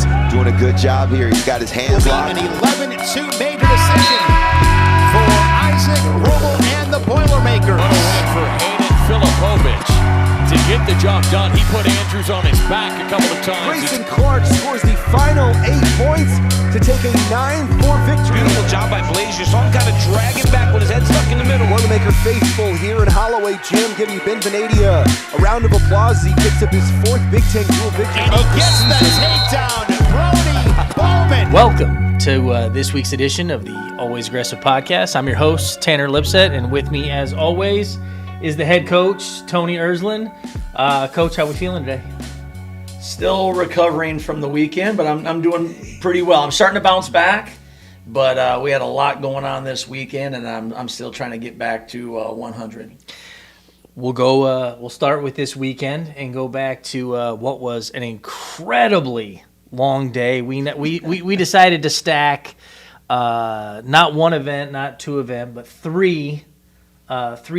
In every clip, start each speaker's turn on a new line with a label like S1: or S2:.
S1: He's doing a good job here. He's got his hands locked.
S2: An 11-2 major decision for Isaac Roble and the Boilermakers.
S3: What a win for Hayden Filipovic to get the job done. He put Andrews on his back a couple of times.
S4: Grayson Clark scores the final 8 points to take a 9-4 victory.
S5: Beautiful job by Blaze. You saw him kind of drag it back with his head stuck in the middle.
S4: Boilermaker faithful here in Holloway Gym giving Ben Benadia a round of applause as he picks up his 4th Big Ten dual victory.
S2: And he gets the takedown. Brody Bowman.
S6: Welcome to this week's edition of the Always Aggressive Podcast. I'm your host, Tanner Lipsett, and with me, as always, is the head coach, Tony Ersland. Coach, how we feeling today?
S7: Still recovering from the weekend, but I'm doing pretty well. I'm starting to bounce back, but we had a lot going on this weekend, and I'm still trying to get back to 100.
S6: We'll start with this weekend and go back to what was an incredibly long day. We decided to stack not one event, not two events, but three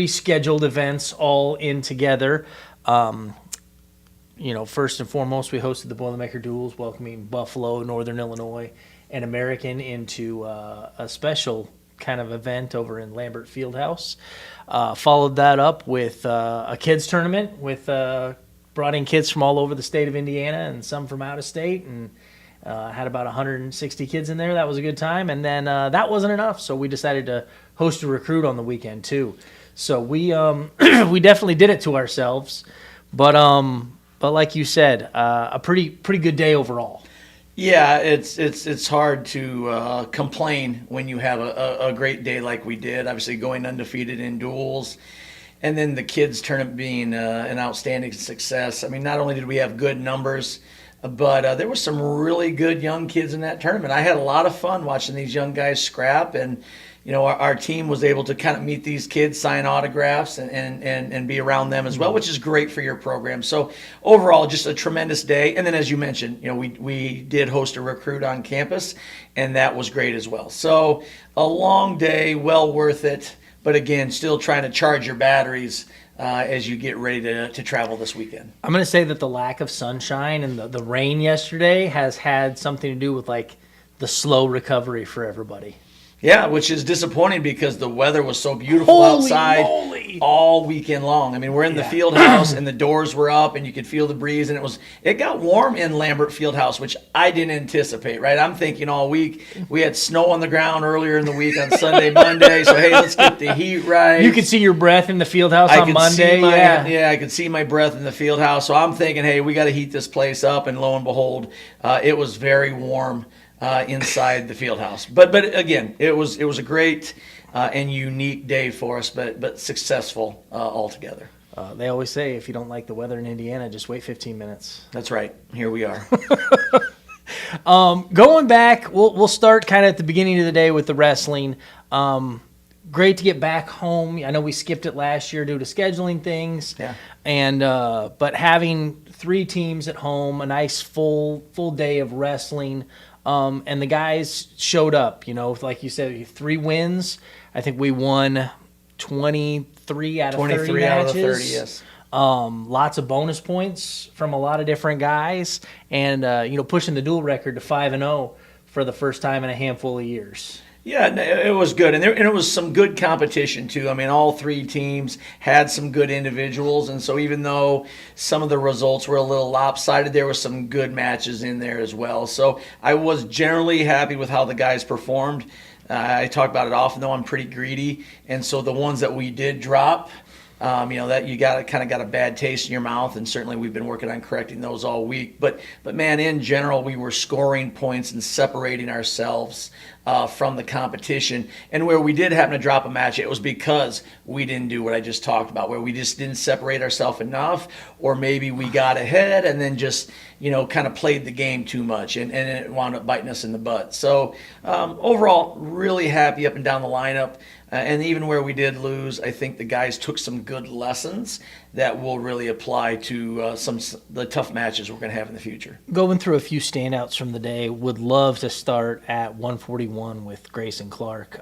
S6: scheduled events all in together. First and foremost, we hosted the Boilermaker Duals, welcoming Buffalo, Northern Illinois, and American into a special kind of event over in Lambert Fieldhouse. Followed that up with a kids tournament with brought in kids from all over the state of Indiana and some from out of state, and had about 160 kids in there. That was a good time. And then that wasn't enough, so we decided to host a recruit on the weekend too. So we we definitely did it to ourselves, but like you said, a pretty good day overall.
S7: Yeah, it's hard to complain when you have a great day like we did. Obviously, going undefeated in duels, and then the kids tournament being an outstanding success. I mean, not only did we have good numbers, but there were some really good young kids in that tournament. I had a lot of fun watching these young guys scrap, and our team was able to kind of meet these kids, sign autographs, and be around them as well, which is great for your program. So overall, just a tremendous day. And then, as you mentioned, we did host a recruit on campus, and that was great as well. So a long day, well worth it. But again, still trying to charge your batteries as you get ready to travel this weekend.
S6: I'm going to say that the lack of sunshine and the rain yesterday has had something to do with the slow recovery for everybody.
S7: Yeah, which is disappointing because the weather was so beautiful outside all weekend long. I mean, we're in the field house and the doors were up and you could feel the breeze, and it got warm in Lambert Fieldhouse, which I didn't anticipate, right? I'm thinking all week. We had snow on the ground earlier in the week on Sunday, Monday, so hey, let's get the heat right.
S6: You could see your breath in the field house on Monday.
S7: I could see my breath in the field house. So I'm thinking, hey, we got to heat this place up, and lo and behold, it was very warm inside the field house. But again, it was a great and unique day for us, but successful altogether.
S6: They always say if you don't like the weather in Indiana, just wait 15 minutes.
S7: That's right. Here we are.
S6: Going back, we'll start kind of at the beginning of the day with the wrestling. Great to get back home. I know we skipped it last year due to scheduling things.
S7: Yeah.
S6: And but having 3 teams at home, a nice full day of wrestling. And the guys showed up, like you said, 3 wins. I think we won 23 out of 30 matches.
S7: 23 out of the 30, yes.
S6: Lots of bonus points from a lot of different guys, and pushing the dual record to 5-0 for the first time in a handful of years.
S7: Yeah, it was good, and it was some good competition too. I mean, all 3 teams had some good individuals, and so even though some of the results were a little lopsided, there were some good matches in there as well. So I was generally happy with how the guys performed. I talk about it often, though I'm pretty greedy, and so the ones that we did drop, that you got a bad taste in your mouth, and certainly we've been working on correcting those all week. But man, in general, we were scoring points and separating ourselves from the competition. And where we did happen to drop a match, it was because we didn't do what I just talked about, where we just didn't separate ourselves enough, or maybe we got ahead and then just kind of played the game too much, and it wound up biting us in the butt. So overall, really happy up and down the lineup. And even where we did lose, I think the guys took some good lessons that will really apply to the tough matches we're going to have in the future.
S6: Going through a few standouts from the day, would love to start at 141 with Grayson Clark.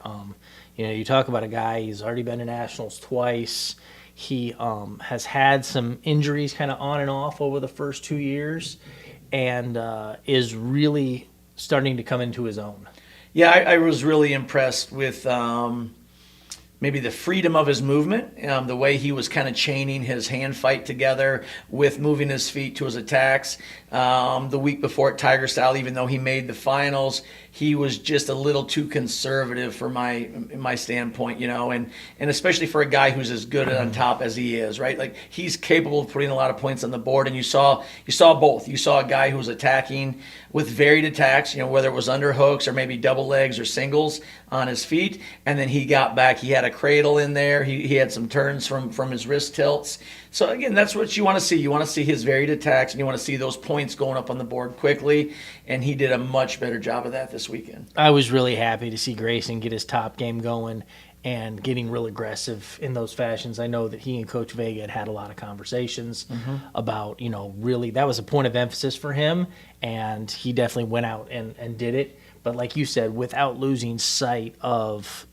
S6: You talk about a guy, he's already been to nationals twice. He has had some injuries kind of on and off over the first 2 years. and is really starting to come into his own.
S7: Yeah, I was really impressed with maybe the freedom of his movement, the way he was kind of chaining his hand fight together with moving his feet to his attacks. The week before at Tiger Style, even though he made the finals, he was just a little too conservative for my standpoint, and especially for a guy who's as good on top as he is, right? Like, he's capable of putting a lot of points on the board, and you saw both. You saw a guy who was attacking with varied attacks, whether it was underhooks or maybe double legs or singles on his feet, and then he got back. He had a cradle in there. He had some turns from his wrist tilts. So again, that's what you want to see. You want to see his varied attacks, and you want to see those points going up on the board quickly, and he did a much better job of that this weekend.
S6: I was really happy to see Grayson get his top game going and getting real aggressive in those fashions. I know that he and Coach Vega had a lot of conversations about, really that was a point of emphasis for him, and he definitely went out and did it. But like you said, without losing sight of,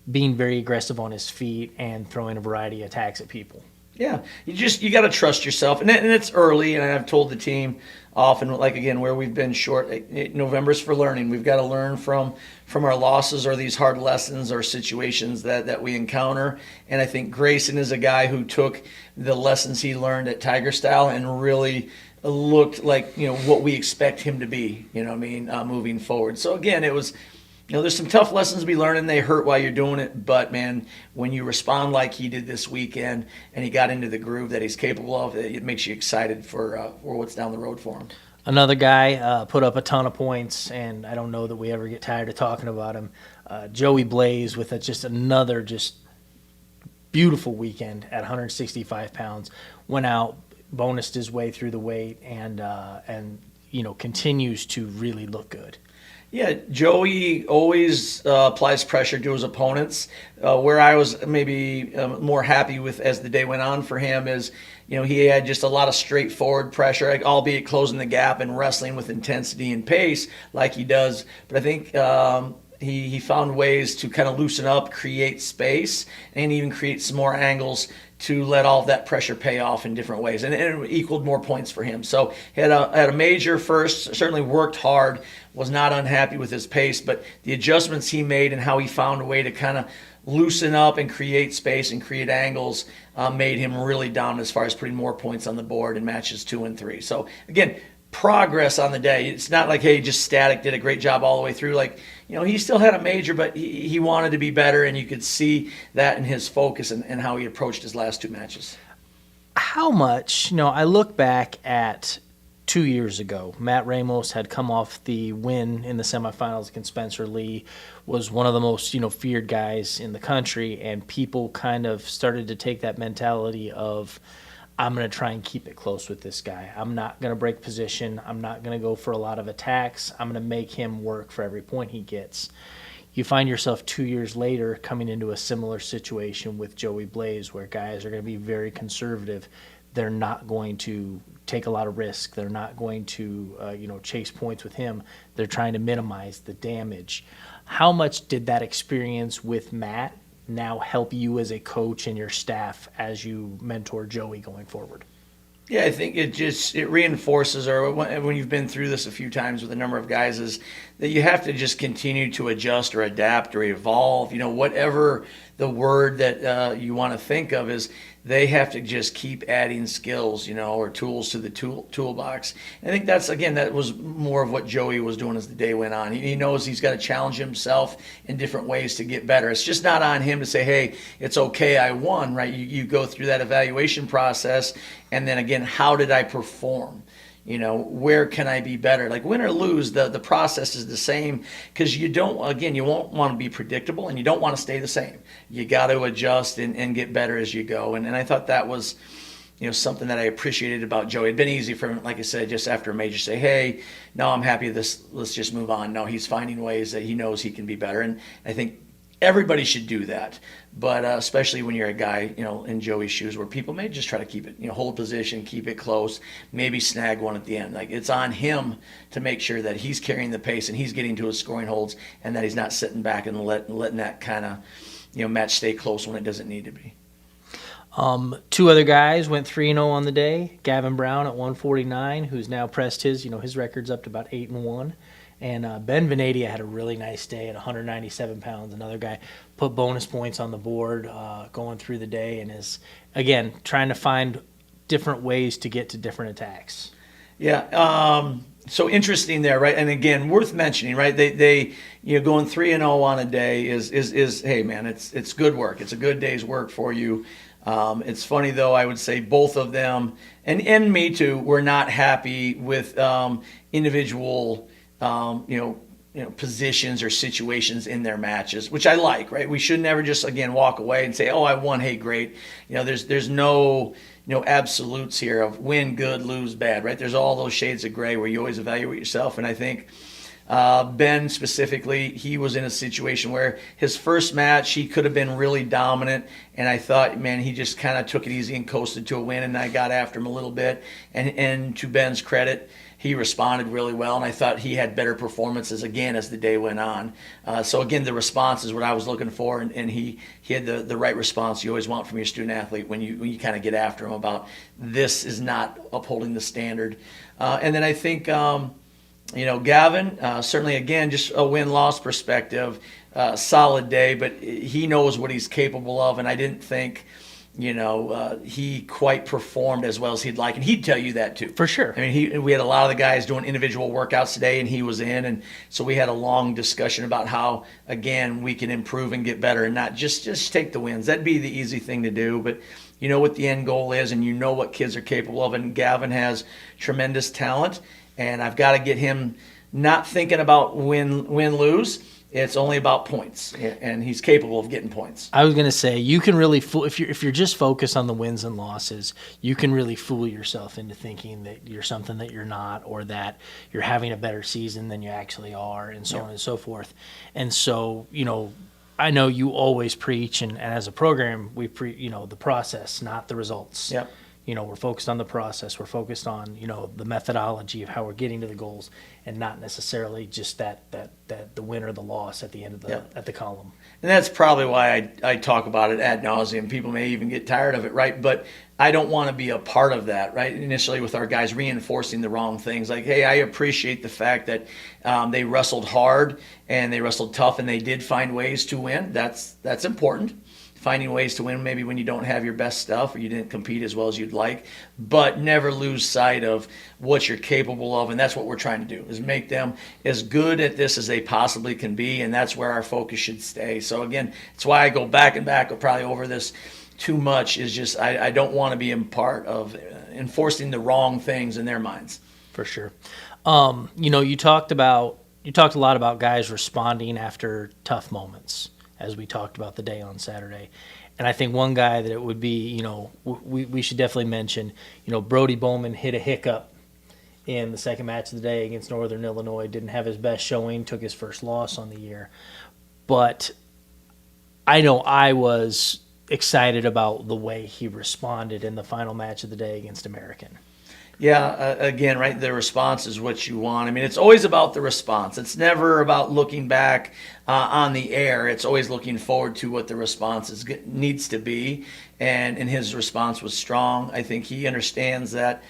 S6: being very aggressive on his feet and throwing a variety of attacks at people.
S7: Yeah, you got to trust yourself, and it's early. And I've told the team often, like, again, where we've been short. November's for learning. We've got to learn from our losses or these hard lessons or situations that we encounter. And I think Grayson is a guy who took the lessons he learned at Tiger Style and really looked like what we expect him to be. Moving forward. So again, it was. There's some tough lessons to be learned, and they hurt while you're doing it. But, man, when you respond like he did this weekend and he got into the groove that he's capable of, it makes you excited for what's down the road for him.
S6: Another guy put up a ton of points, and I don't know that we ever get tired of talking about him. Joey Blaze with another beautiful weekend at 165 pounds. Went out, bonused his way through the weight, and continues to really look good.
S7: Yeah, Joey always applies pressure to his opponents. Where I was maybe more happy with as the day went on for him is, he had just a lot of straightforward pressure, albeit closing the gap and wrestling with intensity and pace like he does. But I think he found ways to kind of loosen up, create space, and even create some more angles to let all of that pressure pay off in different ways. And it equaled more points for him. So he had a major first, certainly worked hard, was not unhappy with his pace, but the adjustments he made and how he found a way to kind of loosen up and create space and create angles made him really dominant as far as putting more points on the board in matches 2 and 3. So again, progress on the day. It's not like, hey, just static, did a great job all the way through. Like, he still had a major, but he wanted to be better, and you could see that in his focus and how he approached his last 2 matches.
S6: How much, I look back at 2 years ago, Matt Ramos had come off the win in the semifinals against Spencer Lee, was one of the most, feared guys in the country, and people kind of started to take that mentality of, I'm going to try and keep it close with this guy. I'm not going to break position. I'm not going to go for a lot of attacks. I'm going to make him work for every point he gets. You find yourself 2 years later coming into a similar situation with Joey Blaze, where guys are going to be very conservative. They're not going to take a lot of risk. They're not going to, chase points with him. They're trying to minimize the damage. How much did that experience with Matt now help you as a coach and your staff as you mentor Joey going forward?
S7: Yeah, I think it reinforces, or when you've been through this a few times with a number of guys, is that you have to just continue to adjust or adapt or evolve. Whatever the word that you want to think of is, they have to just keep adding skills, or tools to the toolbox. And I think that was more of what Joey was doing as the day went on. He knows he's got to challenge himself in different ways to get better. It's just not on him to say, hey, it's okay, I won, right? You go through that evaluation process, and then again, how did I perform? Where can I be better? Like, win or lose, the process is the same, because you won't want to be predictable, and you don't want to stay the same. You got to adjust and get better as you go. And I thought that was, something that I appreciated about Joey. It'd been easy for him, like I said, just after a major, say, hey, no, I'm happy with this. Let's just move on. No, he's finding ways that he knows he can be better. And I think everybody should do that, but especially when you're a guy, in Joey's shoes, where people may just try to keep it, hold position, keep it close, maybe snag one at the end. Like, it's on him to make sure that he's carrying the pace and he's getting to his scoring holds, and that he's not sitting back and letting that kind of, match stay close when it doesn't need to be.
S6: Two other guys went 3-0 on the day. Gavin Brown at 149, who's now pressed his record's up to about 8-1. And Ben Venadia had a really nice day at 197 pounds. Another guy put bonus points on the board going through the day and is, again, trying to find different ways to get to different attacks.
S7: Yeah, so interesting there, right? And again, worth mentioning, right? They going 3-0 on a day is hey man, it's good work. It's a good day's work for you. It's funny though, I would say both of them and me too were not happy with individual positions or situations in their matches, which I like, right? We should never just again walk away and say, oh, I won, hey, great. There's no absolutes here of win good, lose bad, right? There's all those shades of gray where you always evaluate yourself. And I think Ben specifically, he was in a situation where his first match, he could have been really dominant. And I thought, man, he just kind of took it easy and coasted to a win. And I got after him a little bit. And to Ben's credit, he responded really well. And I thought he had better performances again as the day went on. So again, the response is what I was looking for. And he had the right response you always want from your student athlete when you kind of get after him about this is not upholding the standard. And then I think, Gavin, certainly, again, just a win-loss perspective, solid day, but he knows what he's capable of, and I didn't think, he quite performed as well as he'd like, and he'd tell you that too.
S6: For sure.
S7: I mean, we had a lot of the guys doing individual workouts today, and he was in, and so we had a long discussion about how, again, we can improve and get better and not just take the wins. That'd be the easy thing to do, but you know what the end goal is, and you know what kids are capable of, and Gavin has tremendous talent. And I've got to get him not thinking about win-lose. It's only about points, and he's capable of getting points.
S6: I was going to say, you can really fool if you're just focused on the wins and losses. You can really fool yourself into thinking that you're something that you're not, or that you're having a better season than you actually are, and so on and so forth. And so, I know you always preach, and as a program, we the process, not the results.
S7: Yep.
S6: We're focused on the process. We're focused on, the methodology of how we're getting to the goals, and not necessarily just that the win or the loss at the end of at the column.
S7: And that's probably why I talk about it ad nauseum. People may even get tired of it, right? But I don't want to be a part of that, right? Initially with our guys reinforcing the wrong things. Like, hey, I appreciate the fact that they wrestled hard and they wrestled tough and they did find ways to win. That's important. Finding ways to win maybe when you don't have your best stuff or you didn't compete as well as you'd like, but never lose sight of what you're capable of, and that's what we're trying to do, is make them as good at this as they possibly can be, and that's where our focus should stay. So again, it's why I go back and back probably over this too much, is just I don't want to be a part of enforcing the wrong things in their minds.
S6: For sure. You talked a lot about guys responding after tough moments, as we talked about the day on Saturday. And I think one guy that it would be, we should definitely mention, Brody Bowman hit a hiccup in the second match of the day against Northern Illinois, didn't have his best showing, took his first loss on the year. But I know I was excited about the way he responded in the final match of the day against American.
S7: Yeah, again, right, the response is what you want. I mean, it's always about the response. It's never about looking back on the air. It's always looking forward to what the response needs to be, and his response was strong. I think he understands that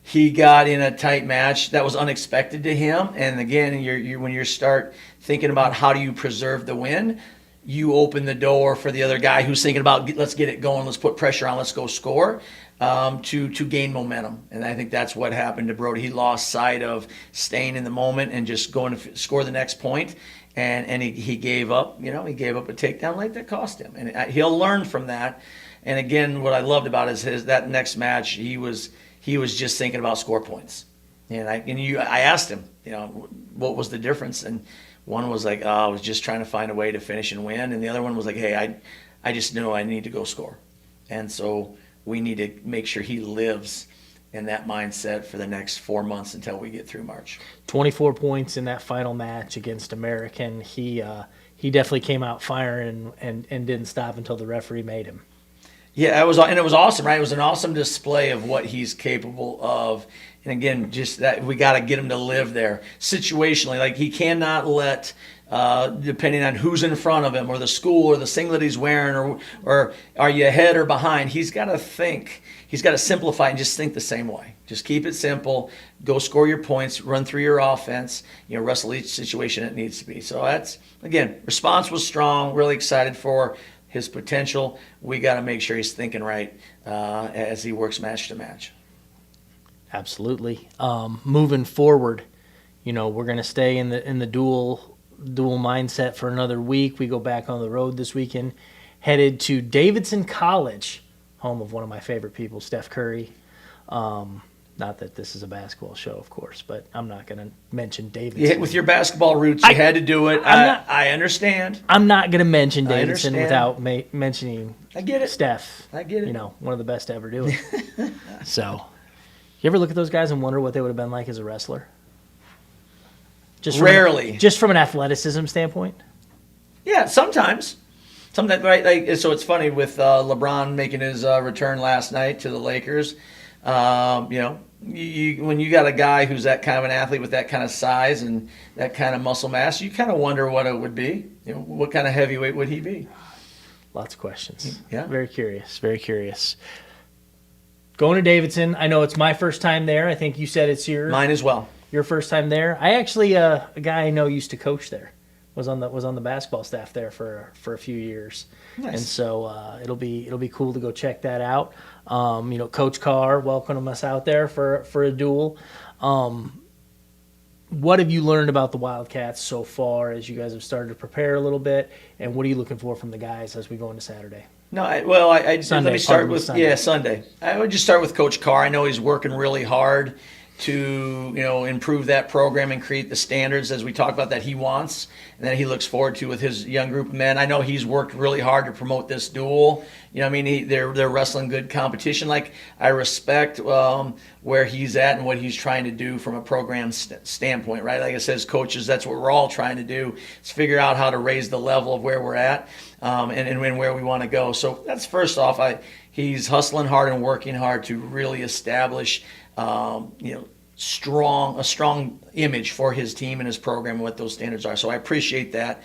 S7: he got in a tight match that was unexpected to him, and again, when you start thinking about how do you preserve the win, you open the door for the other guy who's thinking about let's get it going, let's put pressure on, let's go score. To gain momentum. And I think that's what happened to Brody. He lost sight of staying in the moment and just going to score the next point. And he gave up, he gave up a takedown late that cost him. And he'll learn from that. And again, what I loved about is that next match, he was just thinking about score points. And I asked him, what was the difference? And one was like, I was just trying to find a way to finish and win. And the other one was like, hey, I just know I need to go score. And so we need to make sure he lives in that mindset for the next 4 months until we get through March.
S6: 24 points in that final match against American. He definitely came out firing and didn't stop until the referee made him.
S7: Yeah, it was awesome, right? It was an awesome display of what he's capable of. And again, just that we got to get him to live there situationally. Like, he cannot let depending on who's in front of him or the school or the singlet he's wearing or are you ahead or behind. He's got to think. He's got to simplify and just think the same way. Just keep it simple. Go score your points. Run through your offense. Wrestle each situation it needs to be. So that's, again, response was strong. Really excited for his potential. We got to make sure he's thinking right as he works match to match.
S6: Absolutely. Moving forward, we're going to stay in the dual mindset for another week. We go back on the road this weekend, headed to Davidson College, home of one of my favorite people, Steph Curry. Not that this is a basketball show, of course, but I'm not going to mention Davidson.
S7: Yeah, with your basketball roots, you had to do it. I understand.
S6: I'm not going to mention Davidson without mentioning
S7: I get it.
S6: Steph.
S7: I get it.
S6: One of the best to ever do it. So, you ever look at those guys and wonder what they would have been like as a wrestler?
S7: Rarely.
S6: Just from an athleticism standpoint?
S7: Yeah, sometimes. Sometimes, right? So it's funny with LeBron making his return last night to the Lakers. When you got a guy who's that kind of an athlete with that kind of size and that kind of muscle mass, you kind of wonder what it would be. What kind of heavyweight would he be?
S6: Lots of questions.
S7: Yeah.
S6: Very curious. Very curious. Going to Davidson, I know it's my first time there. I think you said it's
S7: mine as well.
S6: Your first time there. I actually a guy I know used to coach there. Was on the basketball staff there for a few years.
S7: Nice.
S6: And so it'll be cool to go check that out. Coach Carr welcoming us out there for a duel. What have you learned about the Wildcats so far as you guys have started to prepare a little bit, and what are you looking for from the guys as we go into Saturday?
S7: Sunday. Sunday. I would just start with Coach Carr. I know he's working really hard to improve that program and create the standards, as we talk about, that he wants and that he looks forward to with his young group of men. I know he's worked really hard to promote this duel. They're wrestling good competition. I respect where he's at and what he's trying to do from a program standpoint, right? Like I said, as coaches, that's what we're all trying to do, is figure out how to raise the level of where we're at and where we want to go. So that's first off. He's hustling hard and working hard to really establish a strong image for his team and his program and what those standards are. So I appreciate that.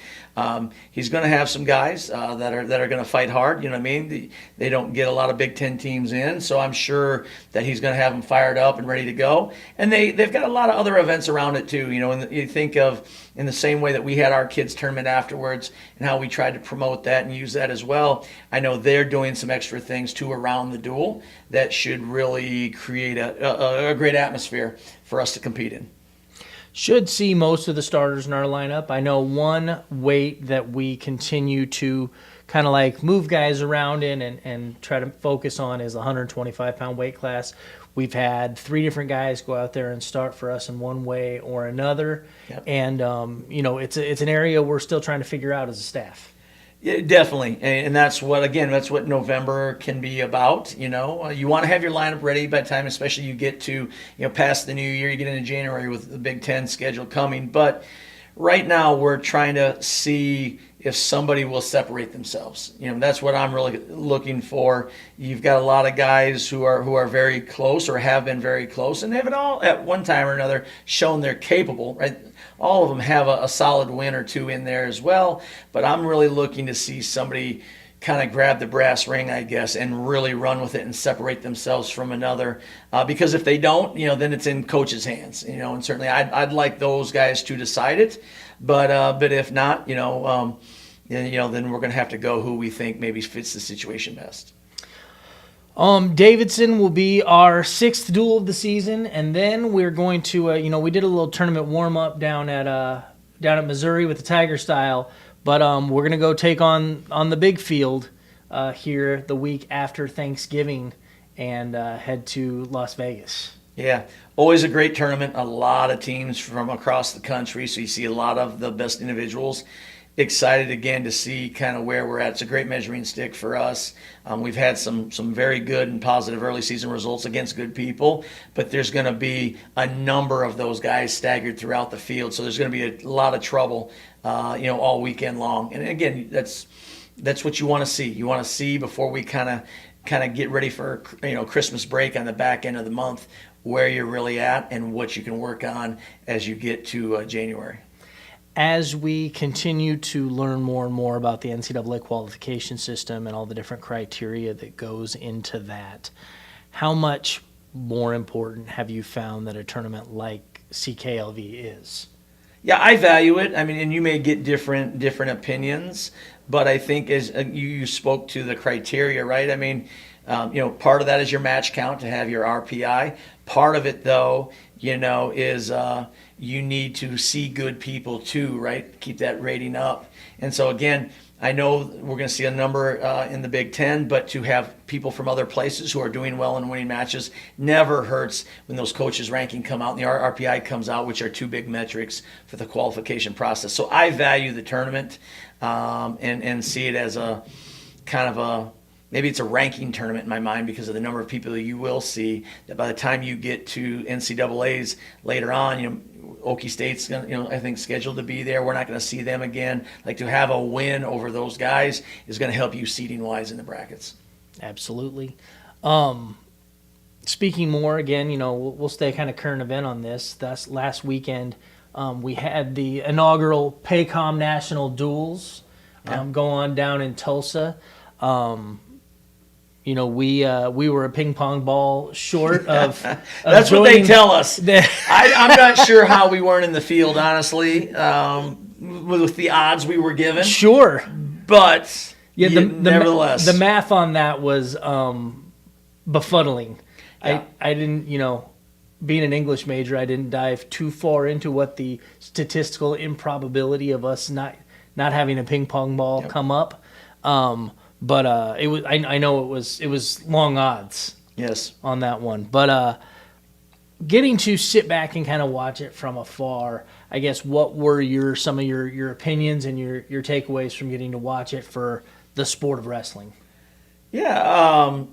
S7: He's going to have some guys that are going to fight hard. You know what I mean? They don't get a lot of Big Ten teams in, so I'm sure that he's going to have them fired up and ready to go. And they've got a lot of other events around it too. And you think of, in the same way that we had our kids tournament afterwards and how we tried to promote that and use that as well, I know they're doing some extra things too around the duel that should really create a great atmosphere for us to compete in.
S6: Should see most of the starters in our lineup. I know one weight that we continue to kind of move guys around in and try to focus on is the 125-pound weight class. We've had 3 different guys go out there and start for us in one way or another.
S7: Yep.
S6: And, it's an area we're still trying to figure out as a staff.
S7: Yeah, definitely, and that's what November can be about. You want to have your lineup ready by the time, especially you get to past the new year. You get into January with the Big Ten schedule coming, but right now we're trying to see if somebody will separate themselves. That's what I'm really looking for. You've got a lot of guys who are very close or have been very close, and they haven't all at one time or another shown they're capable, right? All of them have a solid win or two in there as well, but I'm really looking to see somebody kind of grab the brass ring, I guess, and really run with it and separate themselves from another. Because if they don't, then it's in coach's hands. And certainly I'd like those guys to decide it, but if not, then we're going to have to go who we think maybe fits the situation best.
S6: Davidson will be our 6th duel of the season, and then we're going to, we did a little tournament warm-up down at Missouri with the Tiger Style, but we're going to go take on the big field here the week after Thanksgiving and head to Las Vegas.
S7: Yeah, always a great tournament, a lot of teams from across the country, so you see a lot of the best individuals. Excited again to see kind of where we're at. It's a great measuring stick for us. We've had some very good and positive early season results against good people, but there's going to be a number of those guys staggered throughout the field, so there's going to be a lot of trouble, all weekend long. And again, that's what you want to see. You want to see before we kind of get ready for Christmas break on the back end of the month, where you're really at and what you can work on as you get to January.
S6: as we continue to learn more and more about the NCAA qualification system and all the different criteria that goes into that, how much more important have you found that a tournament like CKLV is?
S7: Yeah, I value it. I mean, and you may get different opinions, but I think as you spoke to the criteria, right? I mean, part of that is your match count to have your RPI. Part of it, though, is you need to see good people too, right? Keep that rating up. And so again, I know we're going to see a number in the Big Ten, but to have people from other places who are doing well and winning matches never hurts when those coaches' ranking come out and the RPI comes out, which are two big metrics for the qualification process. So I value the tournament and see it as a kind of a, maybe it's a ranking tournament in my mind because of the number of people that you will see that by the time you get to NCAAs later on, Okie State's I think scheduled to be there. We're not going to see them again. Like to have a win over those guys is going to help you seeding wise in the brackets.
S6: Absolutely. Speaking more again, we'll stay kind of current event on this. That's last weekend. We had the inaugural Paycom National Duals go on down in Tulsa. We were a ping pong ball short of.
S7: That's what they tell us. I'm not sure how we weren't in the field, honestly, with the odds we were given.
S6: Sure,
S7: but
S6: nevertheless, the math on that was befuddling.
S7: Yeah.
S6: I didn't, being an English major, I didn't dive too far into what the statistical improbability of us not having a ping pong ball come up. But it was. I know it was long odds.
S7: Yes.
S6: On that one, but getting to sit back and kind of watch it from afar. I guess what were some of your opinions and your takeaways from getting to watch it for the sport of wrestling?
S7: Yeah,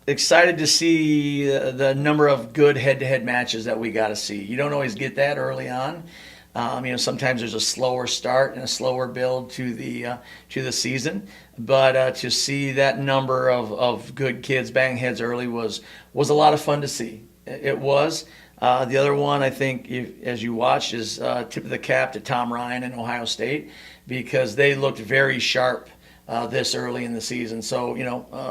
S7: excited to see the number of good head-to-head matches that we got to see. You don't always get that early on. Sometimes there's a slower start and a slower build to the season, but to see that number of good kids bang heads early was a lot of fun to see. It was. The other one I think, as you watched, is tip of the cap to Tom Ryan and Ohio State because they looked very sharp this early in the season. So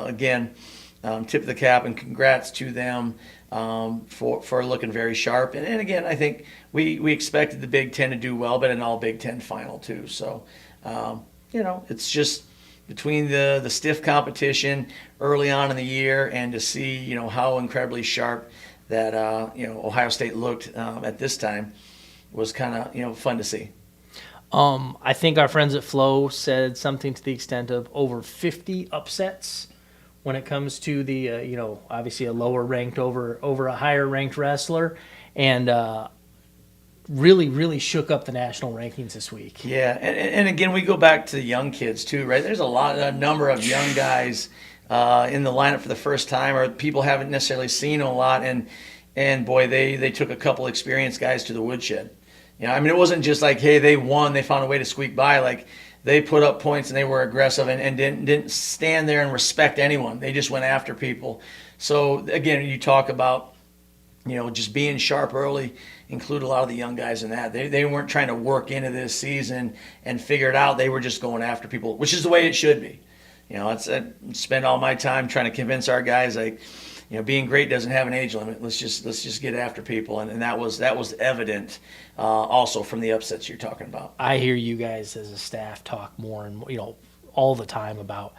S7: again, tip of the cap and congrats to them. For looking very sharp. And again, I think we expected the Big Ten to do well, but an all Big Ten final too. So, it's just between the stiff competition early on in the year and to see, how incredibly sharp that, Ohio State looked at this time was kind of, fun to see.
S6: I think our friends at Flow said something to the extent of over 50 upsets when it comes to the, obviously a lower ranked over a higher ranked wrestler, and really, really shook up the national rankings this week.
S7: Yeah, and again, we go back to the young kids too, right? There's a number of young guys in the lineup for the first time, or people haven't necessarily seen a lot, and boy, they took a couple experienced guys to the woodshed. It wasn't just like, hey, they won, they found a way to squeak by, like. They put up points and they were aggressive and didn't stand there and respect anyone. They just went after people. So again, you talk about, just being sharp early. Include a lot of the young guys in that. They weren't trying to work into this season and figure it out. They were just going after people, which is the way it should be. I spend all my time trying to convince our guys being great doesn't have an age limit. Let's just get after people, and that was evident also from the upsets you're talking about.
S6: I hear you guys as a staff talk more and more, all the time about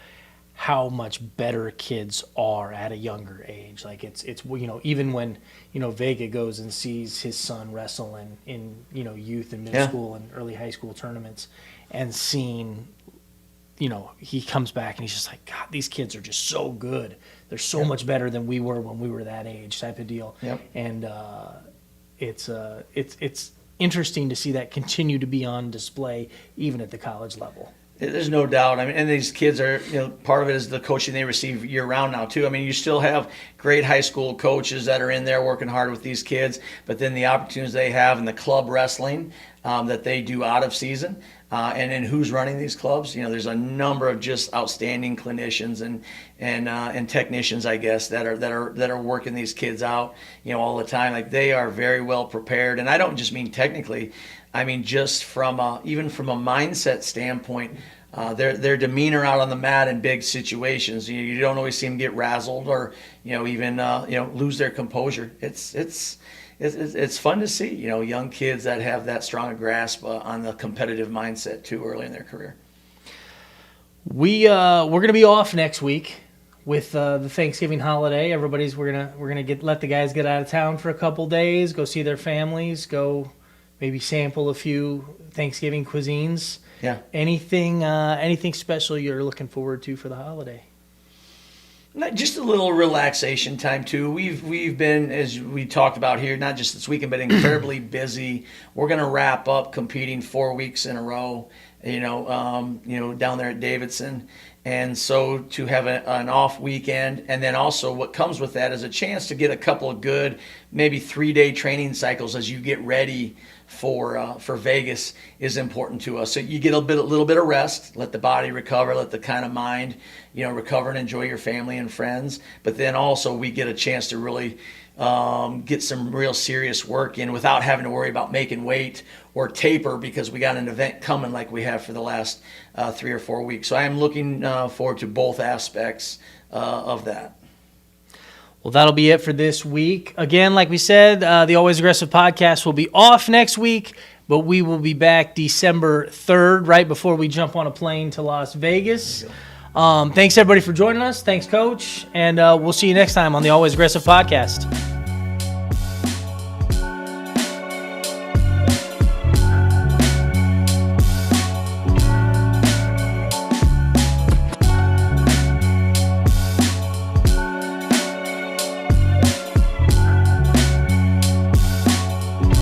S6: how much better kids are at a younger age. Like it's even when Vega goes and sees his son wrestle in youth and middle school and early high school tournaments, and seeing. He comes back and he's just like, God, these kids are just so good. They're so much better than we were when we were that age, type of deal.
S7: Yep.
S6: And it's interesting to see that continue to be on display even at the college level.
S7: There's no doubt. And these kids are, part of it is the coaching they receive year-round now, too. You still have great high school coaches that are in there working hard with these kids, but then the opportunities they have in the club wrestling, that they do out of season. And then who's running these clubs? There's a number of just outstanding clinicians and technicians, I guess, that are working these kids out, all the time. Like, they are very well prepared, and I don't just mean technically. I mean just even from a mindset standpoint. Their demeanor out on the mat in big situations. You don't always see them get razzled or even lose their composure. It's fun to see, young kids that have that strong a grasp on the competitive mindset too early in their career.
S6: We're gonna be off next week with the Thanksgiving holiday. We're gonna let the guys get out of town for a couple days, go see their families, go maybe sample a few Thanksgiving cuisines.
S7: Yeah.
S6: Anything special you're looking forward to for the holiday?
S7: Just a little relaxation time too. We've been, as we talked about here, not just this weekend, but incredibly busy. We're going to wrap up competing 4 weeks in a row, down there at Davidson. And so to have an off weekend, and then also what comes with that is a chance to get a couple of good, maybe 3-day training cycles as you get ready for Vegas is important to us. So you get a little bit of rest, let the body recover, let the kind of mind, recover and enjoy your family and friends. But then also we get a chance to really get some real serious work in without having to worry about making weight or taper, because we got an event coming like we have for the last 3 or 4 weeks. So I am looking forward to both aspects of that.
S6: Well, that'll be it for this week. Again, like we said, the Always Aggressive podcast will be off next week, but we will be back December 3rd, right before we jump on a plane to Las Vegas. Thanks, everybody, for joining us. Thanks, Coach. And we'll see you next time on the Always Aggressive podcast.